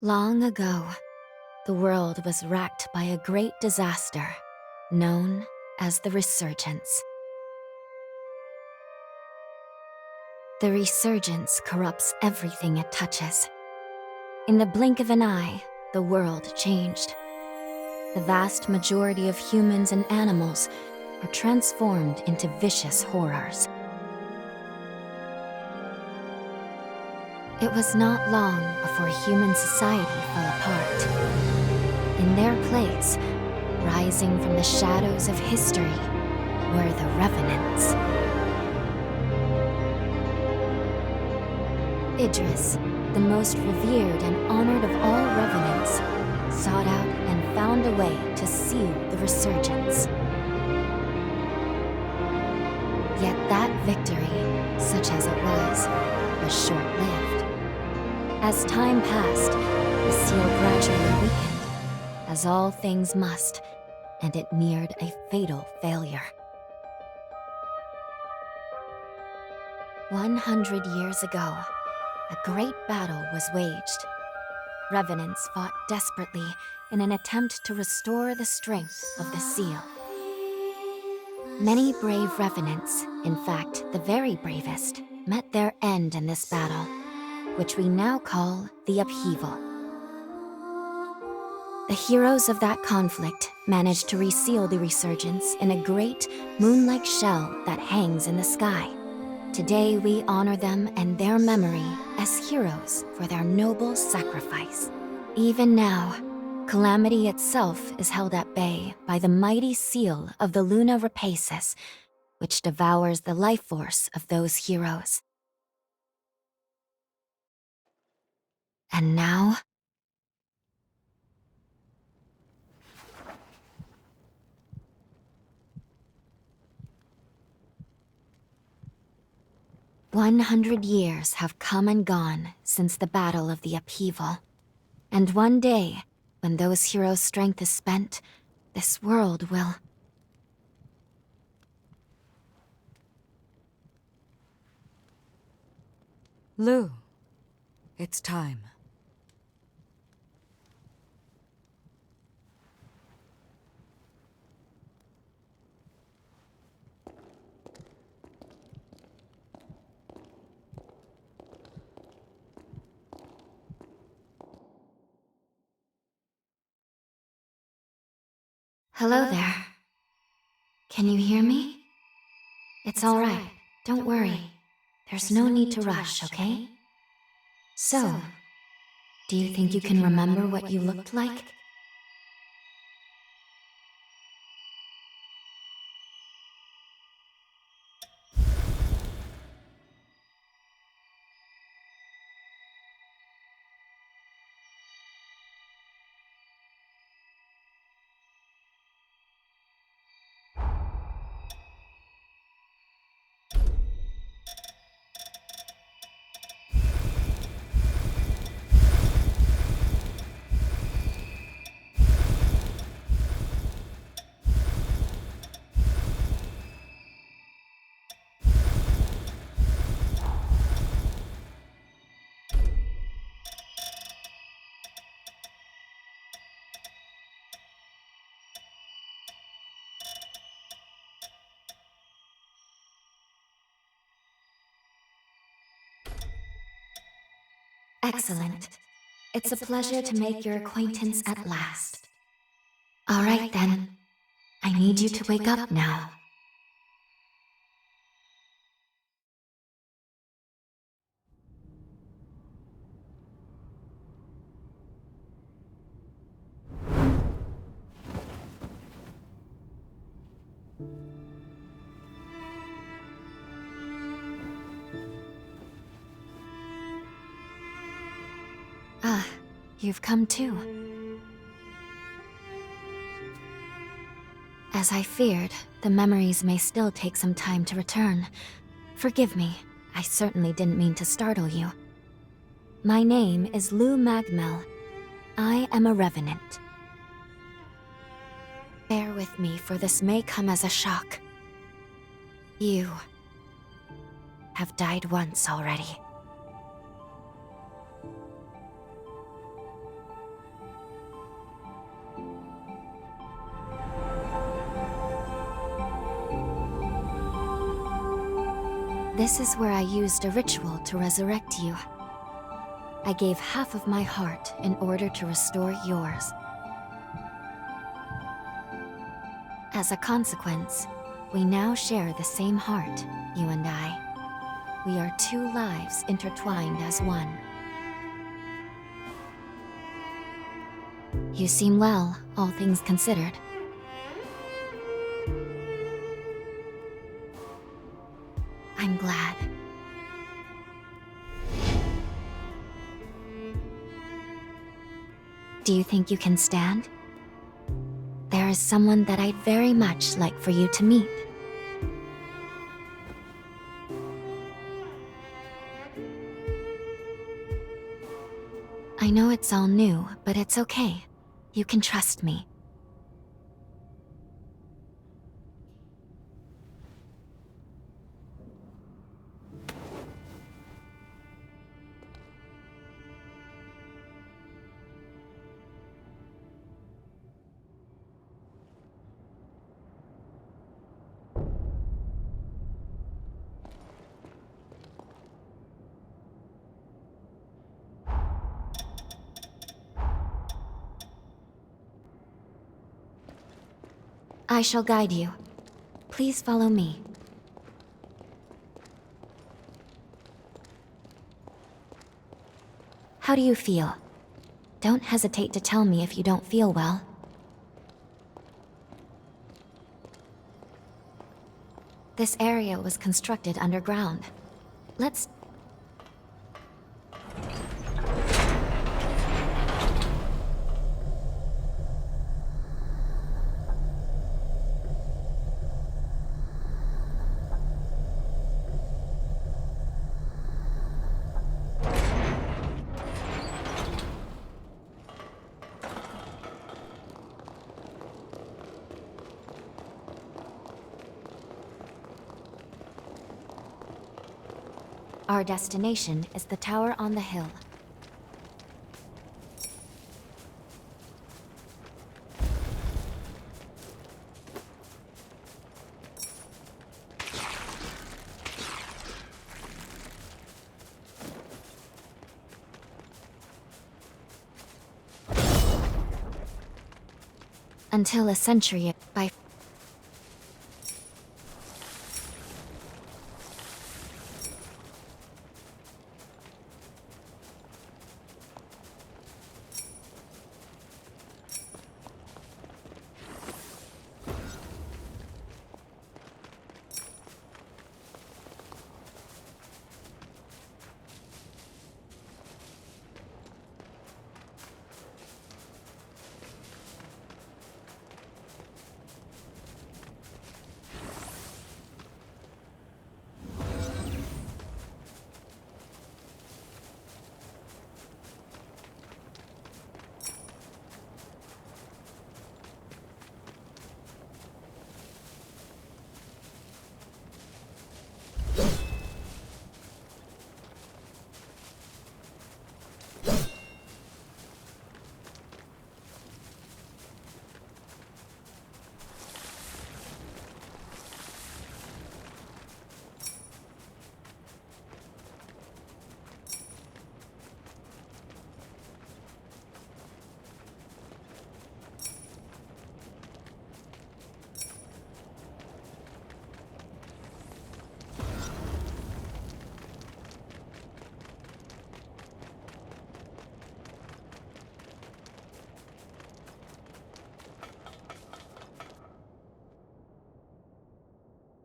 Long ago, the world was racked by a great disaster known as the Resurgence. The Resurgence corrupts everything it touches. In the blink of an eye, the world changed. The vast majority of humans and animals are transformed into vicious horrors. It was not long before human society fell apart. In their place, rising from the shadows of history, were the Revenants. Idris, the most revered and honored of all Revenants, sought out and found a way to seal the Resurgence. Yet that victory, such as it was short-lived. As time passed, the seal gradually weakened, as all things must, and it neared a fatal failure. 100 years ago, a great battle was waged. Revenants fought desperately in an attempt to restore the strength of the seal. Many brave Revenants, in fact the very bravest, met their end in this battle, which we now call the Upheaval. The heroes of that conflict managed to reseal the Resurgence in a great, moon-like shell that hangs in the sky. Today we honor them and their memory as heroes for their noble sacrifice. Even now, Calamity itself is held at bay by the mighty seal of the Luna Rapaces, which devours the life force of those heroes. And now, "100 years have come and gone since the Battle of the Upheaval. And one day, when those heroes' strength is spent, this world will..." Lou, it's time. Hello there. Can you hear me? It's all right. Don't worry. There's no need to rush, okay? So, do you think you can remember what you looked like? Excellent. It's a pleasure to make your acquaintance at last. All right then. I need you to wake up now. Ah, you've come too. As I feared, the memories may still take some time to return. Forgive me, I certainly didn't mean to startle you. My name is Lou Magmel. I am a Revenant. Bear with me, for this may come as a shock. You have died once already. This is where I used a ritual to resurrect you. I gave half of my heart in order to restore yours. As a consequence, we now share the same heart, you and I. We are two lives intertwined as one. You seem well, all things considered. I'm glad. Do you think you can stand? There is someone that I'd very much like for you to meet. I know it's all new, but it's okay. You can trust me. I shall guide you. Please follow me. How do you feel? Don't hesitate to tell me if you don't feel well. This area was constructed underground. Let's... Our destination is the tower on the hill. Until a century by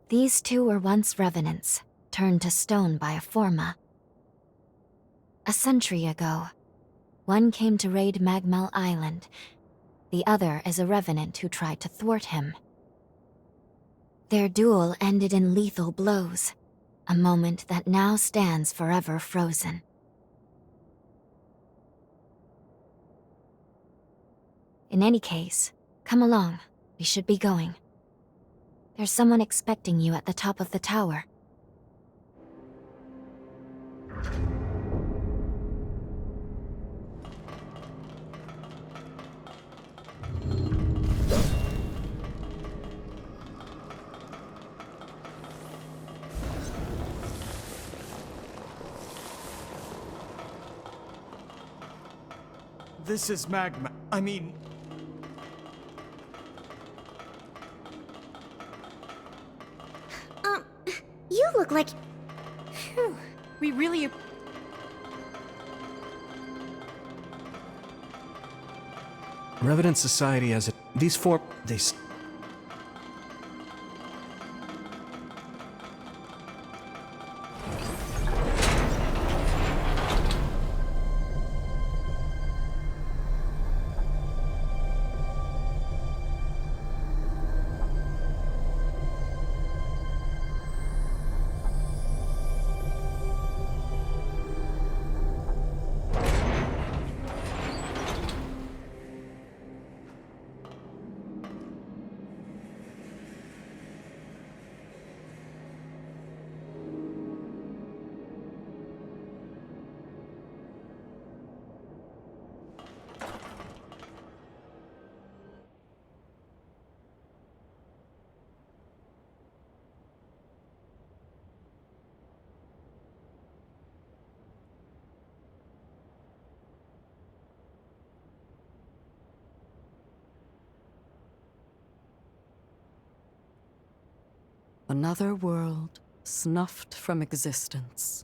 These two were once Revenants, turned to stone by a Forma. A century ago, one came to raid Magmel Island. The other is a Revenant who tried to thwart him. Their duel ended in lethal blows, a moment that now stands forever frozen. In any case, come along. We should be going. There's someone expecting you at the top of the tower. This is magma. I mean... You look like... Phew, we really... Revenant Society has it. These four... Another world snuffed from existence.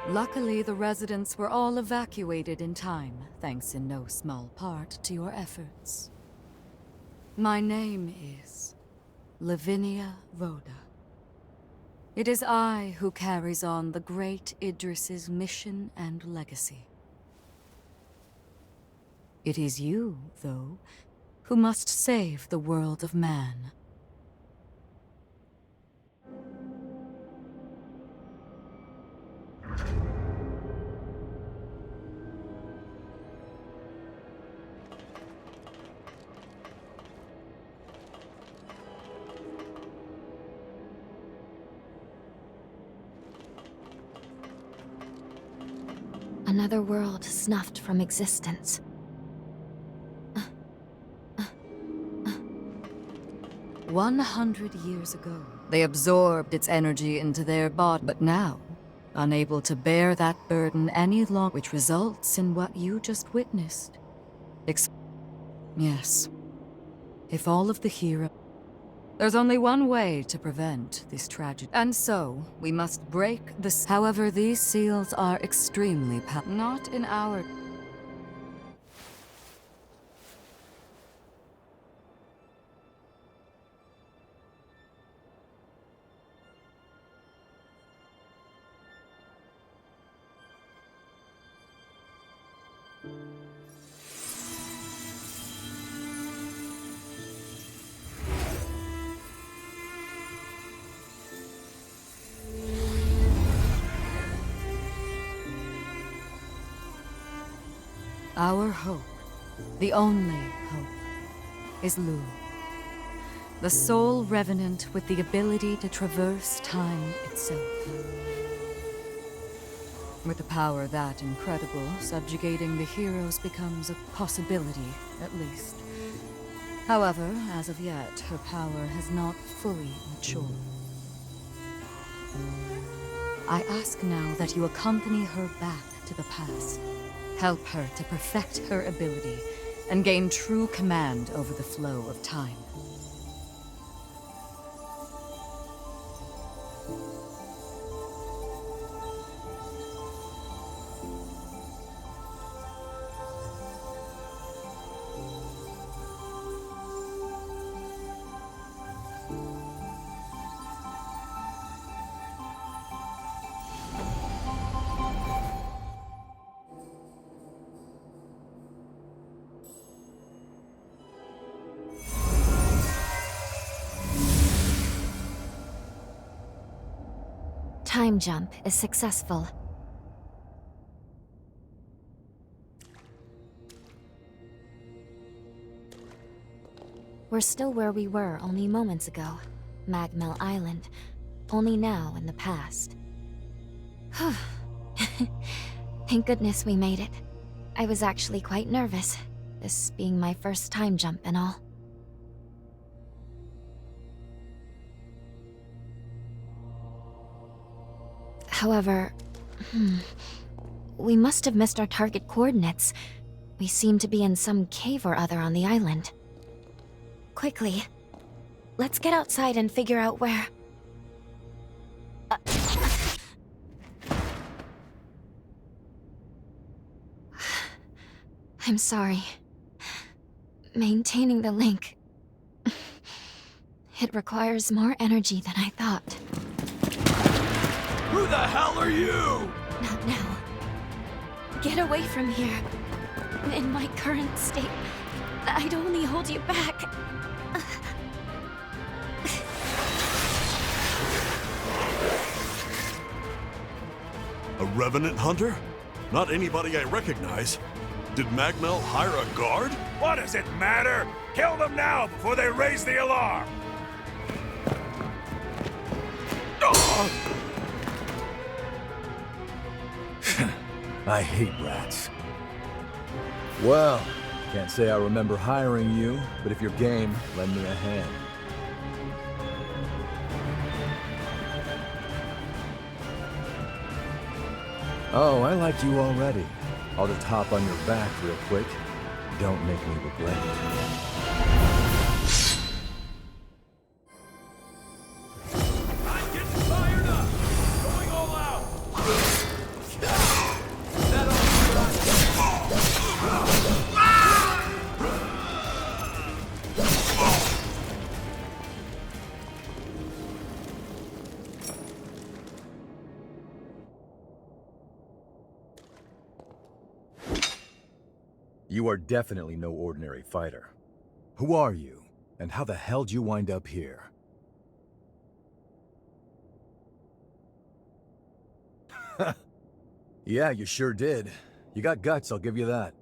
Luckily, the residents were all evacuated in time, thanks in no small part to your efforts. My name is Lavinia Rhoda. It is I who carries on the great Idris's mission and legacy. It is you, though, who must save the world of man. Another world snuffed from existence. 100 years ago, they absorbed its energy into their body, but now, unable to bear that burden any longer, which results in what you just witnessed. Yes. If all of the heroes... There's only one way to prevent this tragedy. And so, we must break this. However, these seals are extremely not in our... Our hope, the only hope, is Lu. The sole revenant with the ability to traverse time itself. With a power that incredible, subjugating the heroes becomes a possibility, at least. However, as of yet, her power has not fully matured. I ask now that you accompany her back to the past. Help her to perfect her ability and gain true command over the flow of time. time jump is successful. We're still where we were only moments ago. Magmel Island. Only now in the past. Thank goodness we made it. I was actually quite nervous, this being my first time jump and all. However, we must have missed our target coordinates. We seem to be in some cave or other on the island. Quickly, let's get outside and figure out where... I'm sorry. Maintaining the link... It requires more energy than I thought. Who the hell are you? Not now. Get away from here. In my current state, I'd only hold you back. A Revenant hunter? Not anybody I recognize. Did Magmel hire a guard? What does it matter? Kill them now before they raise the alarm! I hate rats. Well, can't say I remember hiring you, but if you're game, lend me a hand. Oh, I liked you already. I'll just hop on your back real quick. Don't make me regret it. You are definitely no ordinary fighter. Who are you, and how the hell did you wind up here? Yeah, you sure did. You got guts, I'll give you that.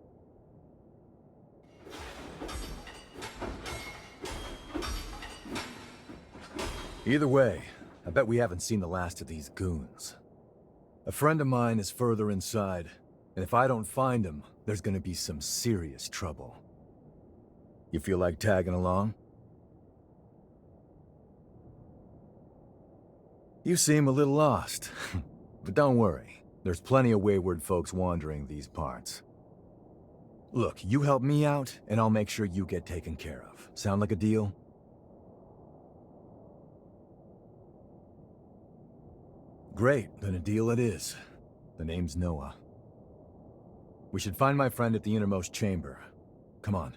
Either way, I bet we haven't seen the last of these goons. A friend of mine is further inside, and if I don't find him, there's gonna be some serious trouble. You feel like tagging along? You seem a little lost, but don't worry. There's plenty of wayward folks wandering these parts. Look, you help me out, and I'll make sure you get taken care of. Sound like a deal? Great, then a deal it is. The name's Noah. We should find my friend at the innermost chamber. Come on.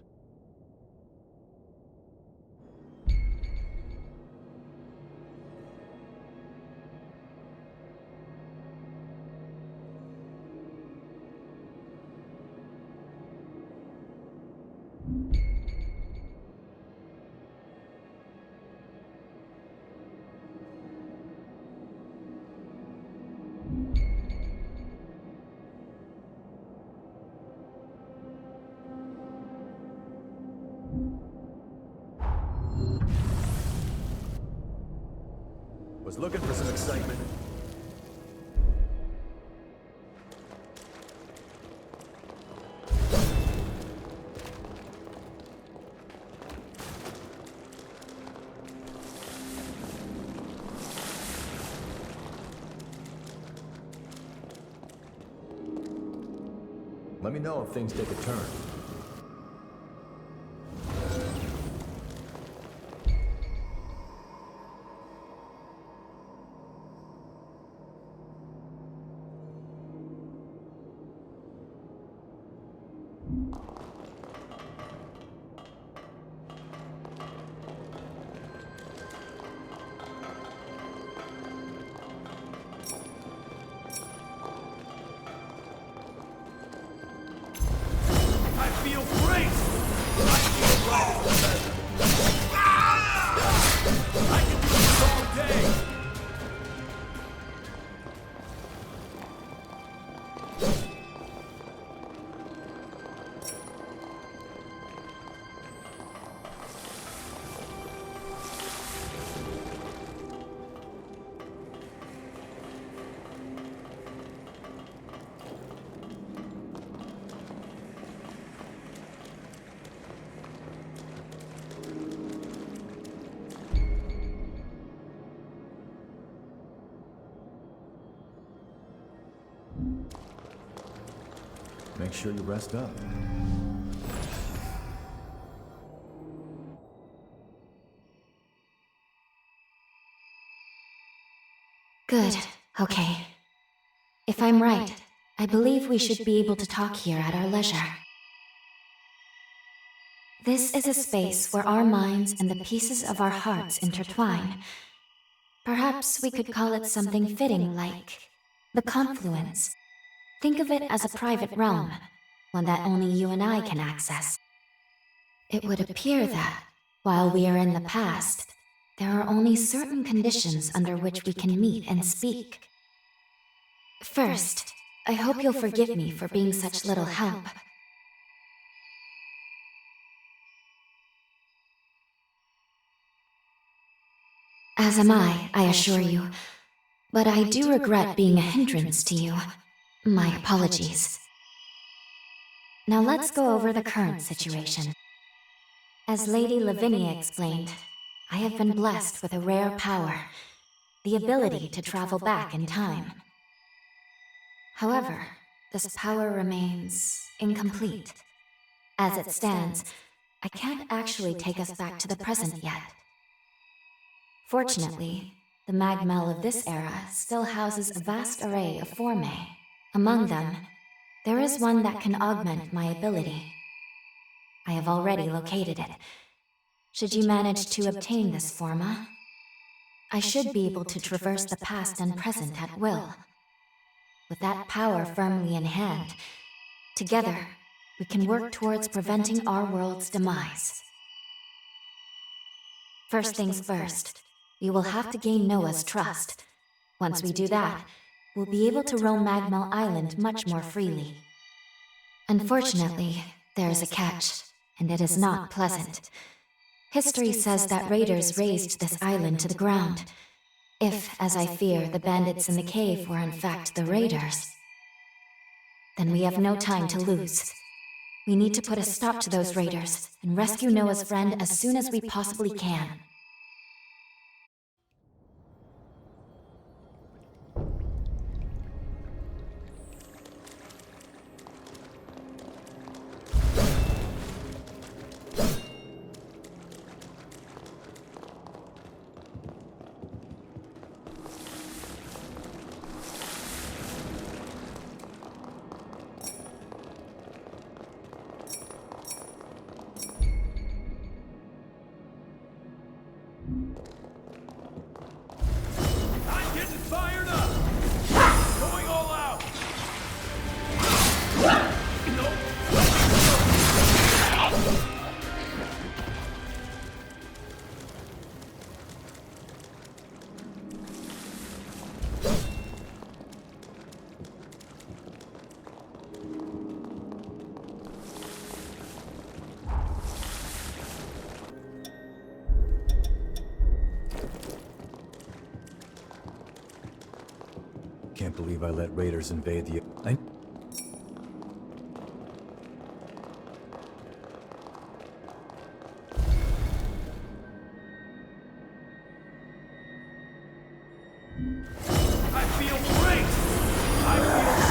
Was looking for some excitement. Let me know if things take a turn. make sure you rest up. Good. Okay. If I'm right, I believe we should be able to talk here at our leisure. This is a space where our minds and the pieces of our hearts intertwine. Perhaps we could call it something fitting like the confluence. Think of it as a private realm, one that only you and I can access. It would appear that, while we are in the past, there are only certain conditions under which we can meet and speak. First, I hope you'll forgive me for being such little help. As am I assure you. But I do regret being a hindrance to you. My apologies. Now let's go over the current situation. As Lady Lavinia explained, I have been blessed with a rare power, the ability to travel back in time. However, this power remains incomplete. As it stands, I can't actually take us back to the present yet. Fortunately, the magmel of this era still houses a vast array of formae. Among them, there is one that can augment my ability. I have already located it. Should you manage to obtain this forma, I should be able to traverse the past and present at will. With that power firmly in hand, together, we can work towards preventing our world's demise. First things first, we will have to gain Noah's trust. Once we do that, we'll be able to roam Magmel Island much more freely. Unfortunately, there is a catch, and it is not pleasant. History says that raiders razed this island to the ground. If, as I fear, the bandits in the cave were in fact the raiders, then we have no time to lose. We need to put a stop to those raiders and rescue Noah's friend as soon as we possibly can. I'm getting fired up! Going all out! Can't believe I let raiders invade the... I feel great! I feel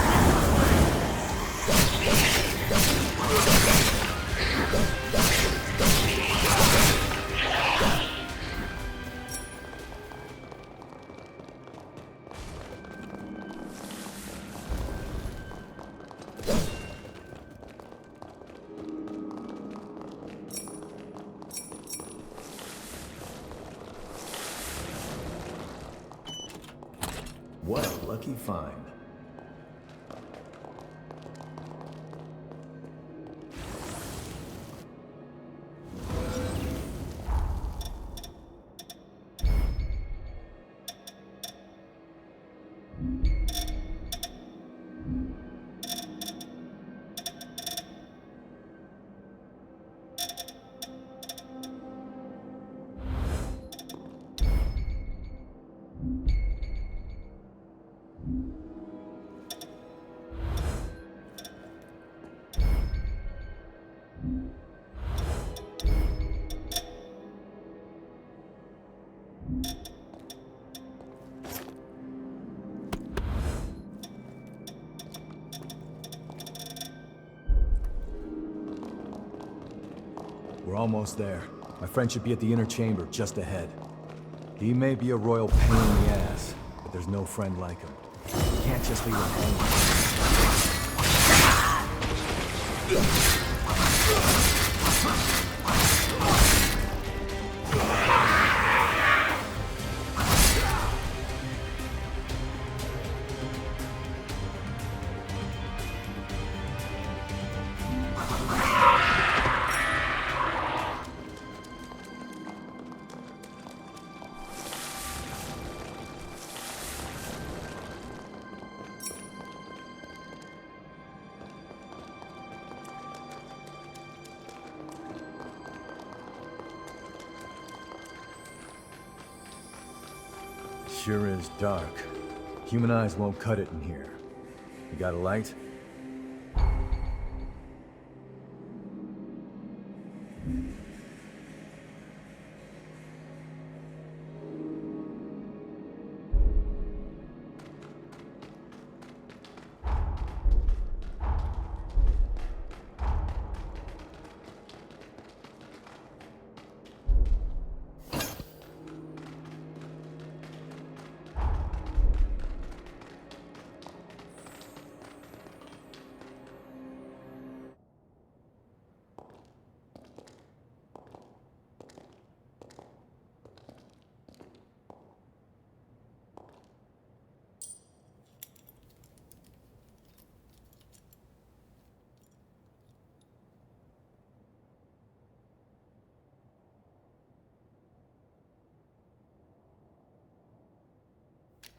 What a lucky find. We're almost there. My friend should be at the inner chamber just ahead. He may be a royal pain in the ass, but there's no friend like him. You can't just leave him hanging. Sure is dark. Human eyes won't cut it in here. You got a light?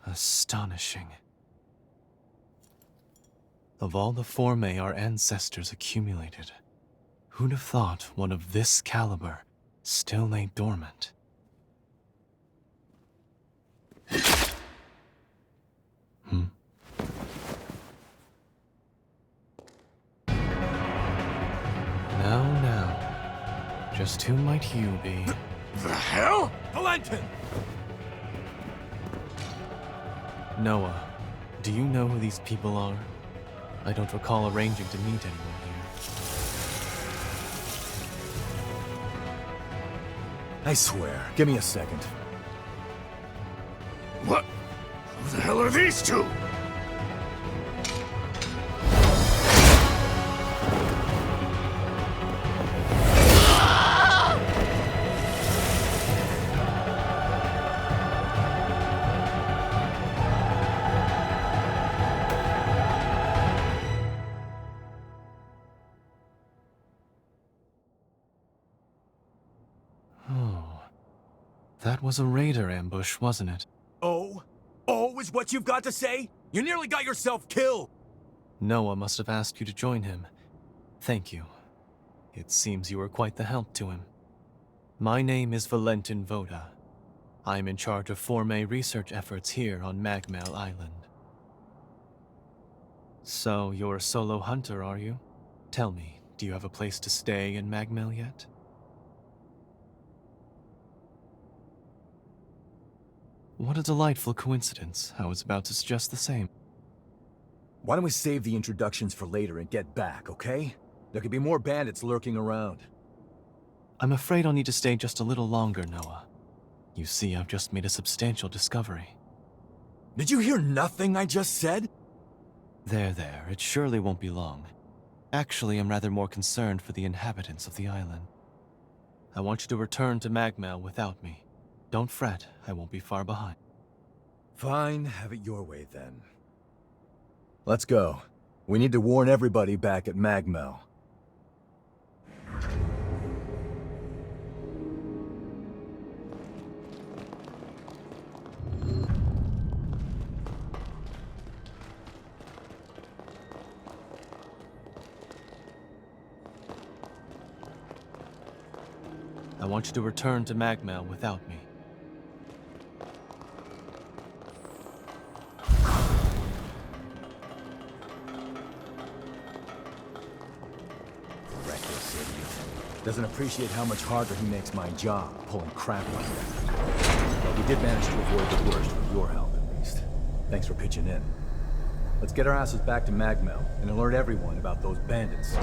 Astonishing. Of all the formae our ancestors accumulated, who'd have thought one of this caliber still lay dormant? Now, just who might you be? The hell? Valentin! Noah, do you know who these people are? I don't recall arranging to meet anyone here. I swear. Give me a second. What? Who the hell are these two? That was a raider ambush, wasn't it? Oh? Oh is what you've got to say? You nearly got yourself killed! Noah must have asked you to join him. Thank you. It seems you were quite the help to him. My name is Valentin Voda. I'm in charge of formae research efforts here on Magmel Island. So, you're a solo hunter, are you? Tell me, do you have a place to stay in Magmel yet? What a delightful coincidence. I was about to suggest the same. Why don't we save the introductions for later and get back, okay? There could be more bandits lurking around. I'm afraid I'll need to stay just a little longer, Noah. You see, I've just made a substantial discovery. Did you hear nothing I just said? There. It surely won't be long. Actually, I'm rather more concerned for the inhabitants of the island. I want you to return to Magmel without me. Don't fret, I won't be far behind. Fine, have it your way then. Let's go. We need to warn everybody back at Magmel. I want you to return to Magmel without me. Doesn't appreciate how much harder he makes my job, pulling crap like that. But we did manage to avoid the worst with your help, at least. Thanks for pitching in. Let's get our asses back to Magmel and alert everyone about those bandits.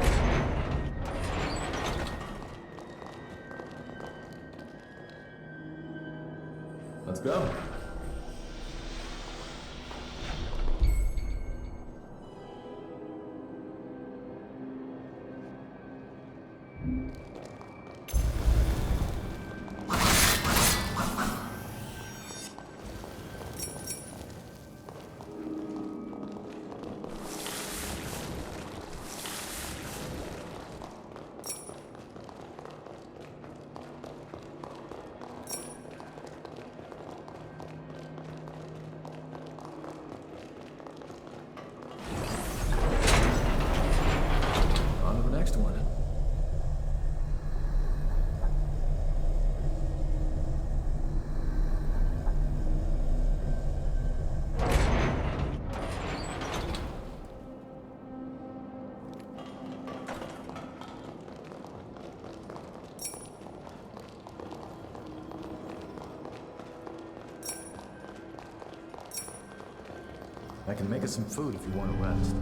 Let's go. I can make us some food if you want to rest.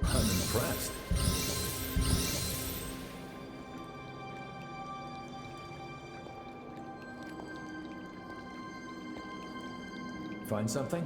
I'm impressed. Find something?